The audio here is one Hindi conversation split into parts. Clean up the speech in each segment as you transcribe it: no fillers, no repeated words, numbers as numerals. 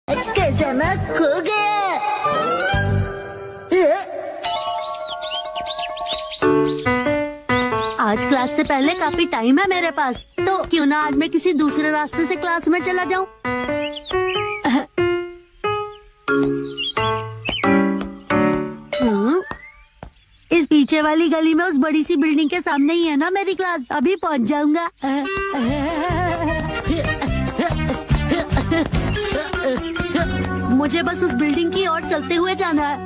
आज का समय खो गया। आज क्लास से पहले काफी टाइम है मेरे पास, तो क्यों ना आज मैं किसी दूसरे रास्ते से क्लास में चला जाऊं। इस पीछे वाली गली में उस बड़ी सी बिल्डिंग के सामने ही है ना मेरी क्लास, अभी पहुंच जाऊंगा। मुझे बस उस बिल्डिंग की ओर चलते हुए जाना है।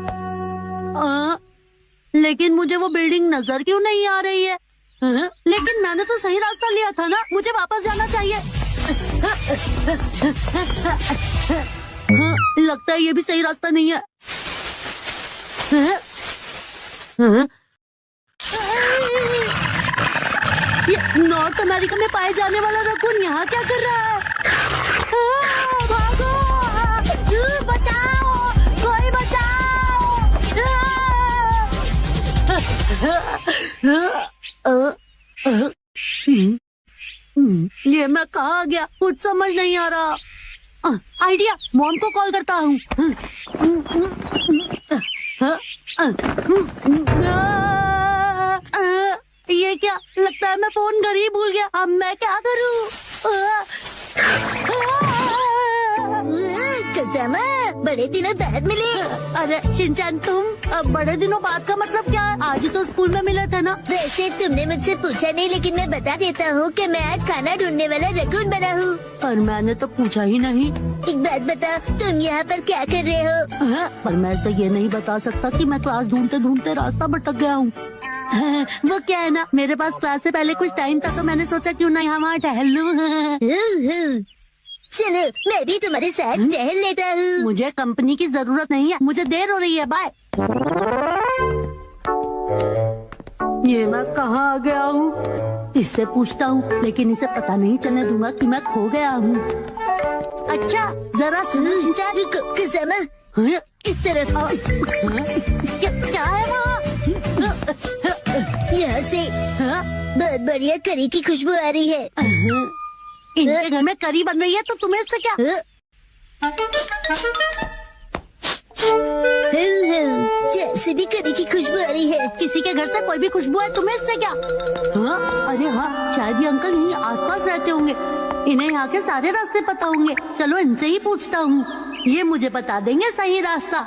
लेकिन मुझे वो बिल्डिंग नजर क्यों नहीं आ रही है? लेकिन मैंने तो सही रास्ता लिया था ना, मुझे वापस जाना चाहिए। लगता है ये भी सही रास्ता नहीं है। ये नॉर्थ अमेरिका में पाए जाने वाला रकून यहाँ क्या कर रहा है? भागो! बचाओ! कोई बचाओ! ये मैं कहाँ गया, कुछ समझ नहीं आ रहा। आइडिया, मॉम को कॉल करता हूँ। ये क्या, लगता है मैं फोन घर ही भूल गया। अब मैं क्या करूँ? कज़ामा, बड़े दिनों बाद मिले। अरे शिनचैन, तुम? अब बड़े दिनों बाद का मतलब क्या है? आज तो स्कूल में मिले थे ना। वैसे तुमने मुझसे पूछा नहीं, लेकिन मैं बता देता हूँ कि मैं आज खाना ढूंढने वाला रकून बना हूँ। और मैंने तो पूछा ही नहीं। एक बात बता, तुम यहाँ पर क्या कर रहे हो? पर मैं ऐसे ये नहीं बता सकता कि मैं क्लास ढूंढते ढूंढते रास्ता भटक गया हूँ। वो क्या है ना, मेरे पास क्लास से पहले कुछ टाइम था, तो मैंने सोचा क्यों ना यहाँ वहाँ टहल लूं। चलो, मैं भी तुम्हारे साथ टहल लेता हूँ। मुझे कंपनी की जरूरत नहीं है, मुझे देर हो रही है। बाय। ये मैं कहाँ आ गया हूँ? इससे पूछता हूँ, लेकिन इसे पता नहीं चलने दूंगा कि मैं खो गया हूँ। अच्छा, जरा सुनो शिनचैन। रुको कज़ामा, इस तरह से। क्या है वहाँ? यहाँ से बहुत बढ़िया करी की खुशबू आ रही है। इनके घर में करी बन रही है, तो तुम्हें इससे क्या? जैसे भी करी की खुशबू आ रही है। किसी के घर से कोई भी खुशबू है, तुम्हें इससे क्या? अरे हाँ, शायद ये अंकल यहीं आसपास रहते होंगे। इन्हें यहाँ के सारे रास्ते पता होंगे। चलो इनसे ही पूछता हूँ, ये मुझे बता देंगे सही रास्ता।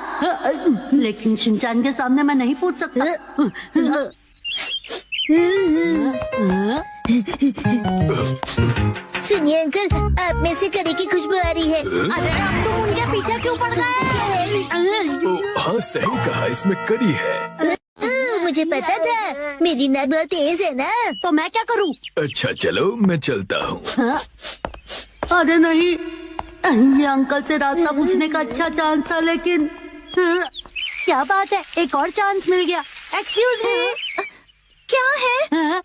लेकिन शिनचैन के सामने मैं नहीं पूछ सकता। सुनिए अंकल, आप में से करी की खुशबू आ रही है। अरे अब तुम उनके पीछे क्यों पड़ गए? हाँ सही कहा, इसमें करी है। मुझे पता था, मेरी नाक बहुत तेज है ना। तो मैं क्या करूँ? अच्छा चलो, मैं चलता हूँ। अरे नहीं, ये अंकल से रास्ता पूछने का अच्छा चांस था, लेकिन क्या बात है, एक और चांस मिल गया। एक्सक्यूज मी, क्या है?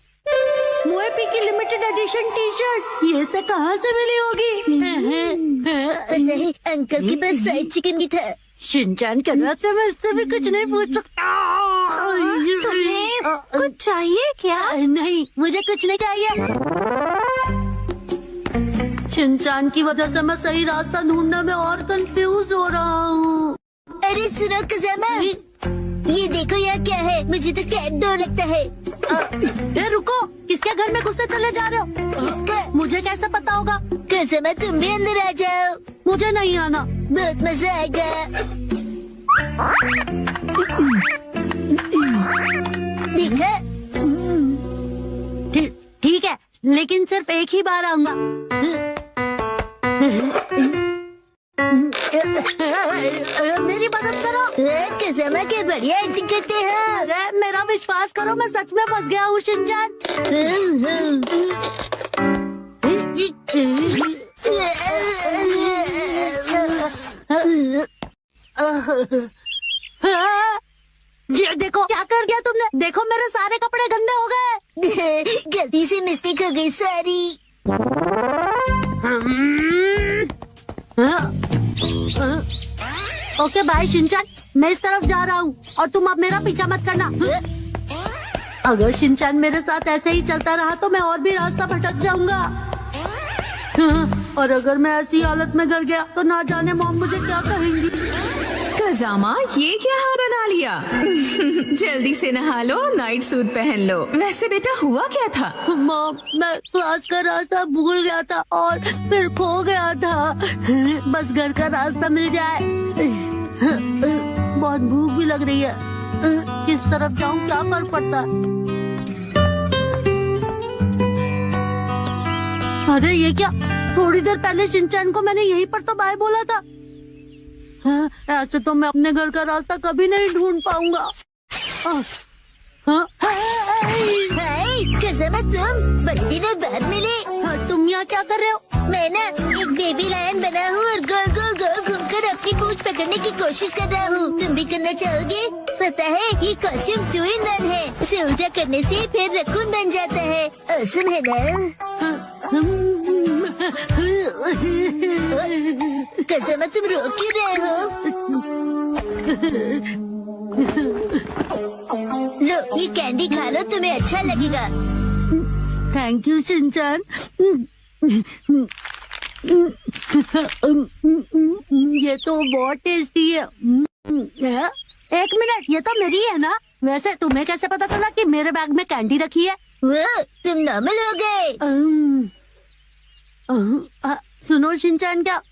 मोएपी की लिमिटेड एडिशन टी शर्ट, ये से कहाँ से मिली होगी? पता है, अंकल के पास फ्राइड चिकन भी था। शिनचैन कह रहा था, मैं इससे भी कुछ नहीं पूछ सकता। तुम्हें कुछ चाहिए क्या? नहीं, मुझे कुछ नहीं चाहिए। शिनचैन की वजह से मैं सही रास्ता ढूंढने में और कंफ्यूज हो रहा हूँ। अरे सुनो कज़ामा, ये देखो यहाँ क्या है। मुझे तो कैट डर लगता है। रुको, किसके घर में घुसते चले जा रहे हो? किसका? मुझे कैसे पता होगा? कज़ामा, तुम भी अंदर आ जाओ, मुझे नहीं आना। बहुत मजा आएगा। देखा? ठीक है, लेकिन सिर्फ एक ही बार आऊंगा। मेरी मदद करो। कज़ामा, क्या बढ़िया एक्टिंग करते हो। अरे मेरा विश्वास करो, मैं सच में फंस गया हूँ शिनचैन। ये देखो क्या कर दिया तुमने। देखो मेरे सारे कपड़े गंदे हो गए। गलती से मिस्टेक हो गई, सॉरी। ओके बाय शिनचैन, मैं इस तरफ जा रहा हूँ और तुम अब मेरा पीछा मत करना। अगर शिनचैन मेरे साथ ऐसे ही चलता रहा तो मैं और भी रास्ता भटक जाऊंगा। हाँ, और अगर मैं ऐसी हालत में घर गया तो ना जाने मॉम मुझे क्या कहेंगी। खजामा, ये क्या हाल बना लिया? जल्दी से नहा लो, नाइट सूट पहन लो। वैसे बेटा हुआ क्या था? मॉम, मैं क्लास का रास्ता भूल गया था और फिर खो गया था। बस घर का रास्ता मिल जाए। बहुत भूख भी लग रही है। किस तरफ जाऊं, क्या फर्क पड़ता है? अरे ये क्या, थोड़ी देर पहले शिनचैन को मैंने यहीं पर तो बाय बोला था। हाँ, ऐसे तो मैं अपने घर का रास्ता कभी नहीं ढूंढ पाऊंगा। हाँ, हाय कज़ामा, तुम बड़े दिनों बाद मिले। हाँ, तुम यहाँ क्या कर रहे हो? मैं ना एक बेबी लायन बना हूँ और गोल गोल गोल घूमकर अपनी पूंछ पकड़ने की कोशिश कर रहा हूँ। तुम भी करना चाहोगे? पता है ये कॉस्ट्यूम 2 in 1 है। इसे उल्टा करने से फिर रकून बन जाता है। औसम है ना? कज़ामा, तुम रो क्यों रहे हो? लो ये कैंडी खा लो, तुम्हें अच्छा लगेगा। Thank you Shinchan. ये तो बहुत टेस्टी है। एक मिनट, ये तो मेरी है ना? वैसे तुम्हें कैसे पता चला कि मेरे बैग में कैंडी रखी है? वो तुम नॉर्मल हो गए। सुनो शिनचैन, क्या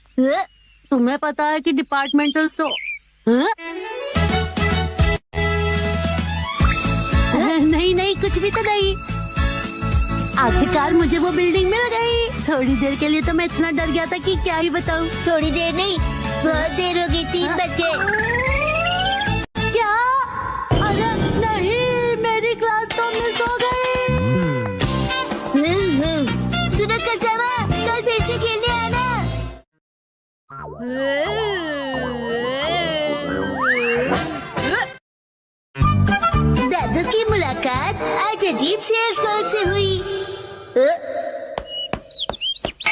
तुम्हें पता है कि डिपार्टमेंटल स्टोर? नहीं नहीं, कुछ भी तो नहीं। आखिरकार मुझे वो बिल्डिंग मिल गई। थोड़ी देर के लिए तो मैं इतना डर गया था कि क्या ही बताऊं। थोड़ी देर नहीं, बहुत देर हो गई, 3 बज गए। क्या? अरे नहीं, मेरी क्लास तो मिस हो गई। सुनो कज़ामा, कल फिर से खेलने आना। दादू की मुलाकात आज अजीब से अल्फाज से हुई।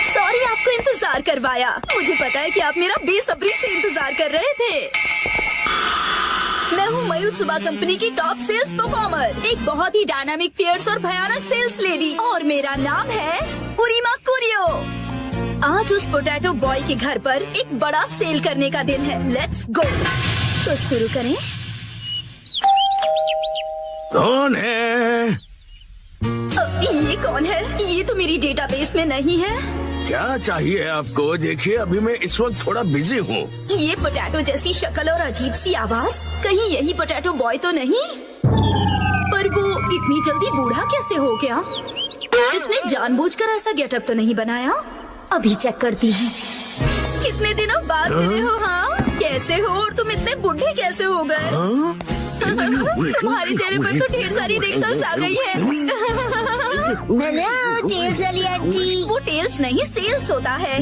सॉरी आपको इंतजार करवाया। मुझे पता है कि आप मेरा बेसब्री से इंतजार कर रहे थे। मैं हूँ मायुत्सुबा कंपनी की टॉप सेल्स परफॉर्मर, एक बहुत ही डायनामिक, फियर्स और भयानक सेल्स लेडी, और मेरा नाम है उरीमा कुरियो। आज उस पोटैटो बॉय के घर पर एक बड़ा सेल करने का दिन है। Let's go. तो शुरू करें। कौन है? ये कौन है? ये तो मेरी डेटाबेस में नहीं है। क्या चाहिए आपको? देखिए अभी मैं इस वक्त थोड़ा बिजी हूँ। ये पोटैटो जैसी शक्ल और अजीब सी आवाज, कहीं यही पोटैटो बॉय तो नहीं? पर वो इतनी जल्दी बूढ़ा कैसे हो गया? इसने जानबूझकर ऐसा गेटअप तो नहीं बनाया? अभी चेक करती हूँ। कितने दिनों बाद मिले हो? हाँ, कैसे हो? और तुम इतने बूढ़े कैसे हो गए? तुम्हारे चेहरे पर तो ढेर सारी रिंकल्स आ गई है। हेलो टेल्स वाली आंटी। वो टेल्स नहीं, सेल्स होता है।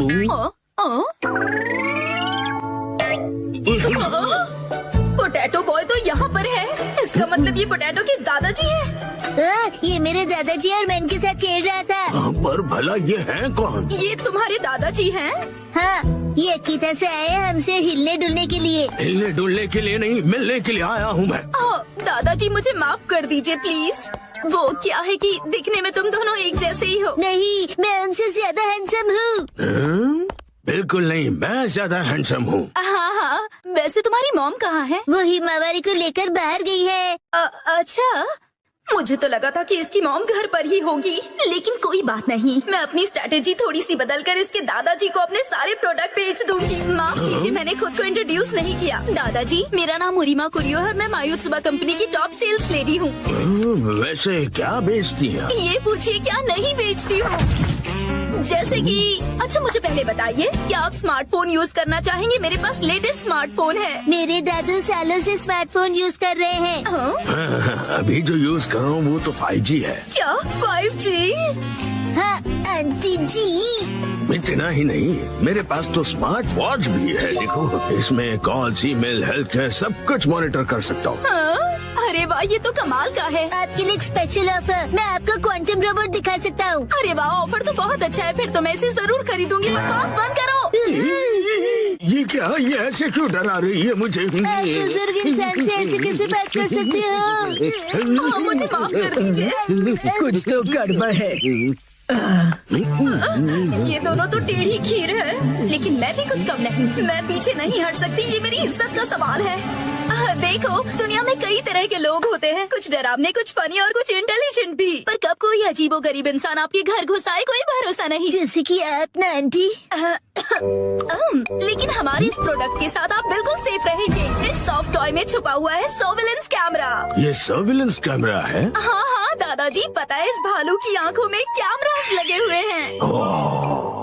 पोटैटो बॉय तो यहाँ पर है। इसका मतलब ये पोटैटो के दादाजी हैं। ये मेरे दादाजी और मैं इनके साथ खेल रहा था। पर भला ये हैं कौन? ये तुम्हारे दादाजी हैं? हाँ, ये अकीता से आए हैं हमसे हिलने डुलने के लिए। हिलने डुलने के लिए नहीं, मिलने के लिए आया हूँ मैं। दादाजी मुझे माफ कर दीजिए प्लीज। वो क्या है कि दिखने में तुम दोनों एक जैसे ही हो। नहीं, मैं उनसे ज्यादा हैंडसम हूँ। बिल्कुल नहीं, मैं ज्यादा हैंडसम हूँ। हाँ हाँ, वैसे तुम्हारी मॉम कहाँ है? वो हिमावारी को लेकर बाहर गई है। अच्छा, मुझे तो लगा था कि इसकी मॉम घर पर ही होगी, लेकिन कोई बात नहीं। मैं अपनी स्ट्रैटेजी थोड़ी सी बदलकर इसके दादाजी को अपने सारे प्रोडक्ट बेच दूंगी। माफ कीजिए, मैंने खुद को इंट्रोड्यूस नहीं किया। दादाजी, मेरा नाम उरीमा कुरियो है और मैं मायुत्सुबा कंपनी की टॉप सेल्स लेडी हूँ। वैसे क्या बेचती हैं? ये पूछिए, क्या नहीं बेचती हूँ? जैसे कि अच्छा, मुझे पहले बताइए, क्या आप स्मार्टफोन यूज करना चाहेंगे? मेरे पास लेटेस्ट स्मार्टफोन है। मेरे दादू सालों से स्मार्टफोन यूज कर रहे हैं। हाँ? अभी जो यूज कर रहा हूँ वो तो 5G है। क्या 5G? हाँ आंटी जी। इतना ही नहीं, मेरे पास तो स्मार्ट वॉच भी है। देखो, इसमें कॉल्स, ईमेल, हेल्थ केयर सब कुछ मॉनिटर कर सकता हूँ। हाँ? अरे वाह, ये तो कमाल का है। आपके लिए एक स्पेशल ऑफर, मैं आपको क्वांटम रोबोट दिखा सकता हूँ। अरे वाह, ऑफर तो बहुत अच्छा है। फिर तो मैं इसे जरूर खरीदूंगी। बकवास बंद करो। ये क्या? ये ऐसे क्यों डरा रही है मुझे? आप बुजुर्ग इंसान से ऐसे कैसे बात कर सकते हो? मुझे माफ कर दीजिए। कुछ तो गड़बड़ है। ये दोनों तो टेढ़ी खीर है, लेकिन मैं भी कुछ कम नहीं। मैं पीछे नहीं हट सकती, ये मेरी इज्जत का सवाल है। देखो, दुनिया में कई तरह के लोग होते हैं, कुछ डरावने, कुछ फनी और कुछ इंटेलिजेंट भी। पर कब कोई अजीबोगरीब इंसान आपके घर घुस आए, कोई भरोसा नहीं। जैसे कि आप ना आंटी। लेकिन हमारे इस प्रोडक्ट के साथ आप बिल्कुल सेफ रहेंगे। इस सॉफ्ट टॉय में छुपा हुआ है सर्विलेंस कैमरा। ये सर्विलेंस कैमरा है? हाँ हाँ दादाजी, पता है इस भालू की आंखों में कैमरास लगे हुए हैं। ओह,